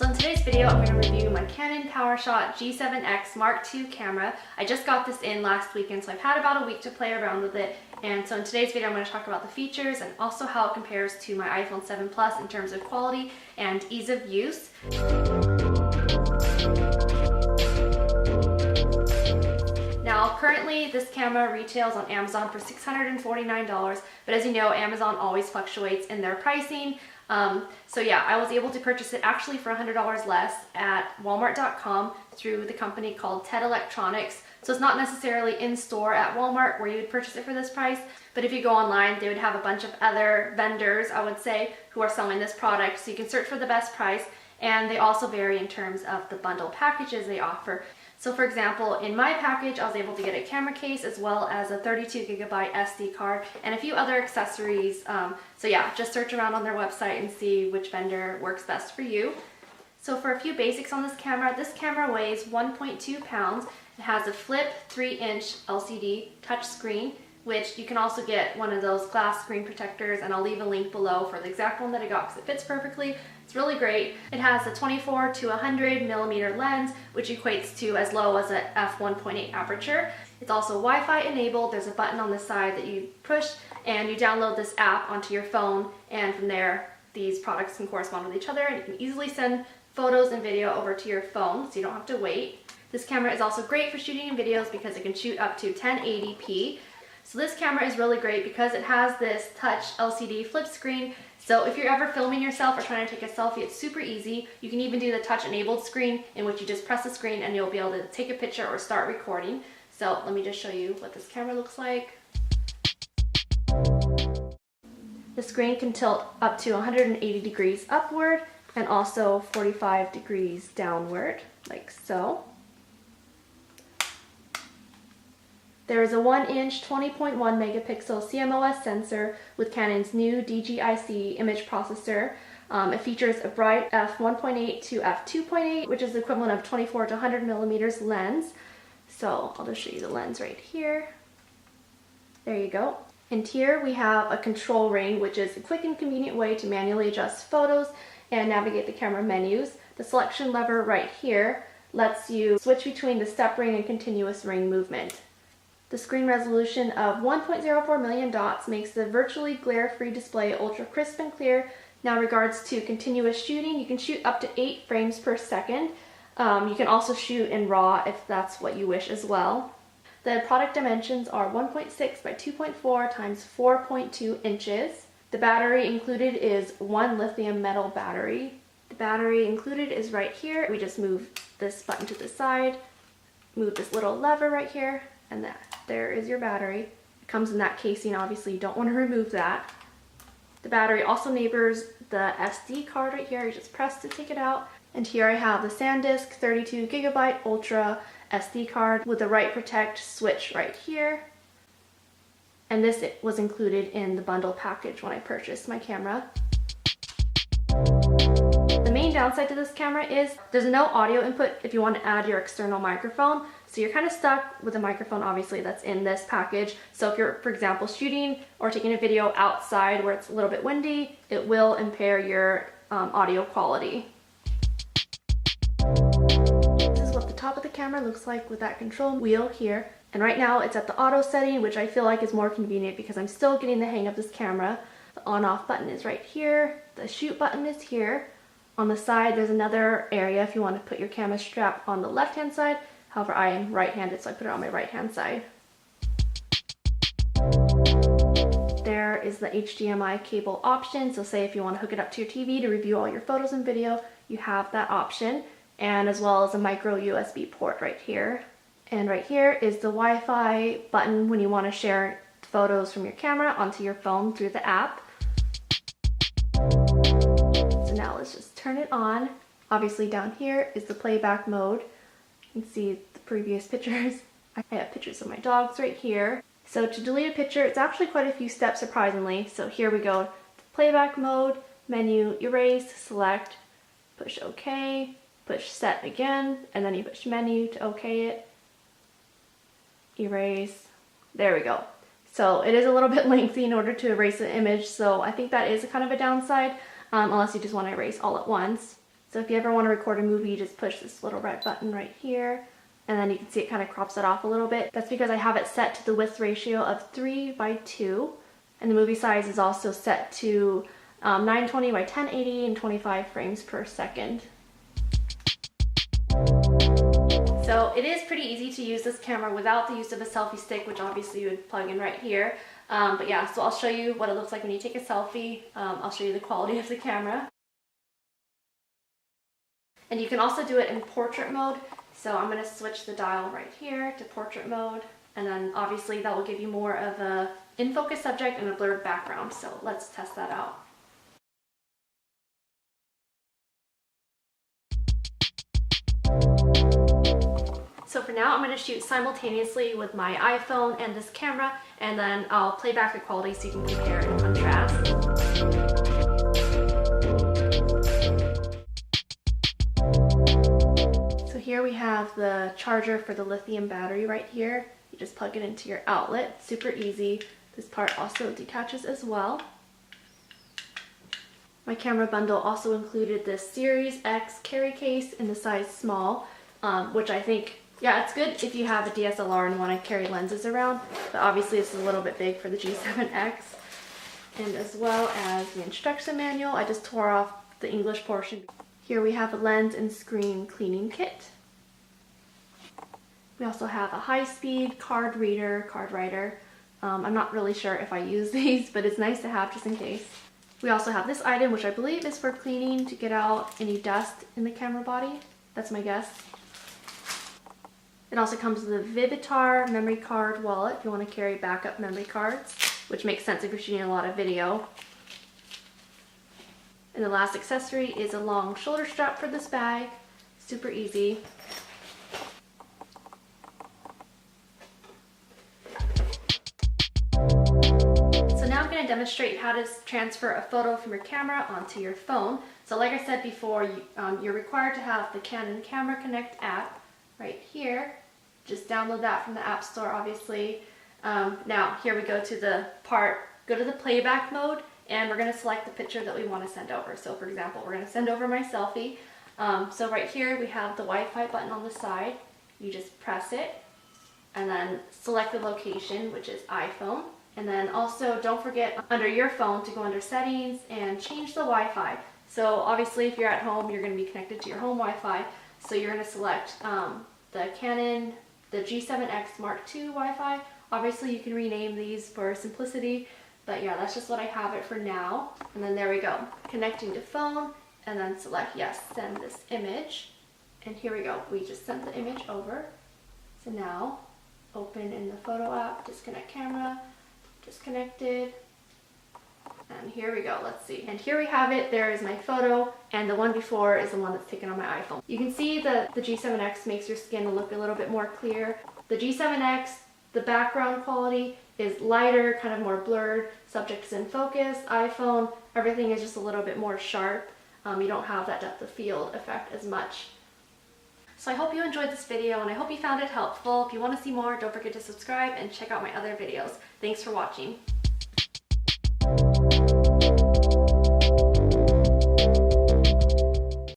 So in today's video, I'm going to review my Canon Powershot G7X Mark II camera. I just got this in last weekend, so I've had about a week to play around with it. And so in today's video, I'm going to talk about the features and also how it compares to my iPhone 7 Plus in terms of quality and ease of use. Now, currently this camera retails on Amazon for $649, but as you know, Amazon always fluctuates in their pricing. So yeah, I was able to purchase it actually for $100 less at Walmart.com through the company called TED Electronics. So it's not necessarily in store at Walmart where you would purchase it for this price, but if you go online, they would have a bunch of other vendors, I would say, who are selling this product. So you can search for the best price, and they also vary in terms of the bundle packages they offer. So for example, in my package, I was able to get a camera case as well as a 32GB SD card and a few other accessories. So yeah, just search around on their website and see which vendor works best for you. So for a few basics on this camera weighs 1.2 pounds. It has a flip 3-inch LCD touchscreen, which you can also get one of those glass screen protectors, and I'll leave a link below for the exact one that I got because it fits perfectly. It's really great. It has a 24 to 100 millimeter lens, which equates to as low as a f1.8 aperture. It's also Wi-Fi enabled. There's a button on the side that you push and you download this app onto your phone, and from there these products can correspond with each other, and you can easily send photos and video over to your phone so you don't have to wait. This camera is also great for shooting videos because it can shoot up to 1080p. So this camera is really great because it has this touch LCD flip screen. So if you're ever filming yourself or trying to take a selfie, it's super easy. You can even do the touch enabled screen, in which you just press the screen and you'll be able to take a picture or start recording. So let me just show you what this camera looks like. The screen can tilt up to 180 degrees upward and also 45 degrees downward, like so. There is a 1-inch 20.1 megapixel CMOS sensor with Canon's new DGIC image processor. It features a bright f1.8 to f2.8, which is the equivalent of 24 to 100 millimeters lens. So I'll just show you the lens right here. There you go. And here we have a control ring, which is a quick and convenient way to manually adjust photos and navigate the camera menus. The selection lever right here lets you switch between the step ring and continuous ring movement. The screen resolution of 1.04 million dots makes the virtually glare-free display ultra crisp and clear. Now, in regards to continuous shooting, you can shoot up to 8 frames per second. You can also shoot in RAW if that's what you wish as well. The product dimensions are 1.6 by 2.4 times 4.2 inches. The battery included is one lithium metal battery. The battery included is right here. We just move this button to the side, move this little lever right here, and there is your battery. It comes in that casing, obviously you don't want to remove that. The battery also neighbors the SD card right here. You just press to take it out. And here I have the SanDisk 32GB Ultra SD card with the Write Protect switch right here. And this was included in the bundle package when I purchased my camera. The main downside to this camera is there's no audio input if you want to add your external microphone. So you're kind of stuck with the microphone, obviously, that's in this package. So if you're, for example, shooting or taking a video outside where it's a little bit windy, it will impair your audio quality. This is what the top of the camera looks like with that control wheel here. And right now it's at the auto setting, which I feel like is more convenient because I'm still getting the hang of this camera. The on-off button is right here. The shoot button is here. On the side, there's another area if you want to put your camera strap on the left-hand side. However, I am right-handed, so I put it on my right-hand side. There is the HDMI cable option. So say if you want to hook it up to your TV to review all your photos and video, you have that option. And as well as a micro USB port right here. And right here is the Wi-Fi button when you want to share photos from your camera onto your phone through the app. So now let's just turn it on. Obviously down here is the playback mode. You can see the previous pictures. I have pictures of my dogs right here. So to delete a picture, it's actually quite a few steps, surprisingly. So here we go. Playback mode, menu, erase, select, push OK, push set again, and then you push menu to OK it. Erase. There we go. So it is a little bit lengthy in order to erase the image, so I think that is kind of a downside, unless you just want to erase all at once. So if you ever want to record a movie, you just push this little red button right here, and then you can see it kind of crops it off a little bit. That's because I have it set to the width ratio of 3:2, and the movie size is also set to 920 by 1080 and 25 frames per second. So it is pretty easy to use this camera without the use of a selfie stick, which obviously you would plug in right here. But yeah, so I'll show you what it looks like when you take a selfie. I'll show you the quality of the camera. And you can also do it in portrait mode. So I'm going to switch the dial right here to portrait mode. And then obviously that will give you more of a in-focus subject and a blurred background. So let's test that out. So for now, I'm going to shoot simultaneously with my iPhone and this camera, and then I'll play back the quality so you can compare and contrast. So here we have the charger for the lithium battery right here. You just plug it into your outlet, super easy. This part also detaches as well. My camera bundle also included this Series X carry case in the size small, which I think, yeah, it's good if you have a DSLR and want to carry lenses around, but obviously it's a little bit big for the G7X. And as well as the instruction manual, I just tore off the English portion. Here we have a lens and screen cleaning kit. We also have a high-speed card reader, card writer. I'm not really sure if I use these, but it's nice to have just in case. We also have this item, which I believe is for cleaning to get out any dust in the camera body. That's my guess. It also comes with a Vivitar memory card wallet if you want to carry backup memory cards, which makes sense if you're shooting a lot of video. And the last accessory is a long shoulder strap for this bag. Super easy. So now I'm going to demonstrate how to transfer a photo from your camera onto your phone. So like I said before, you're required to have the Canon Camera Connect app right here. Just download that from the App Store, obviously. Now, here we go to the part, go to the playback mode, and we're going to select the picture that we want to send over. So for example, we're going to send over my selfie. So right here we have the Wi-Fi button on the side. You just press it, and then select the location, which is iPhone. And then also don't forget under your phone to go under settings and change the Wi-Fi. So obviously if you're at home, you're going to be connected to your home Wi-Fi. So you're going to select the Canon, the G7X Mark II Wi-Fi. Obviously you can rename these for simplicity, but yeah, that's just what I have it for now. And then there we go, connecting to phone, and then select yes, send this image. And here we go, we just sent the image over. So now, open in the photo app, disconnect camera, disconnected. And here we go, let's see. And here we have it, there is my photo, and the one before is the one that's taken on my iPhone. You can see that the G7X makes your skin look a little bit more clear. The G7X, the background quality is lighter, kind of more blurred, subject is in focus. iPhone, everything is just a little bit more sharp. You don't have that depth of field effect as much. So I hope you enjoyed this video, and I hope you found it helpful. If you want to see more, don't forget to subscribe and check out my other videos. Thanks for watching.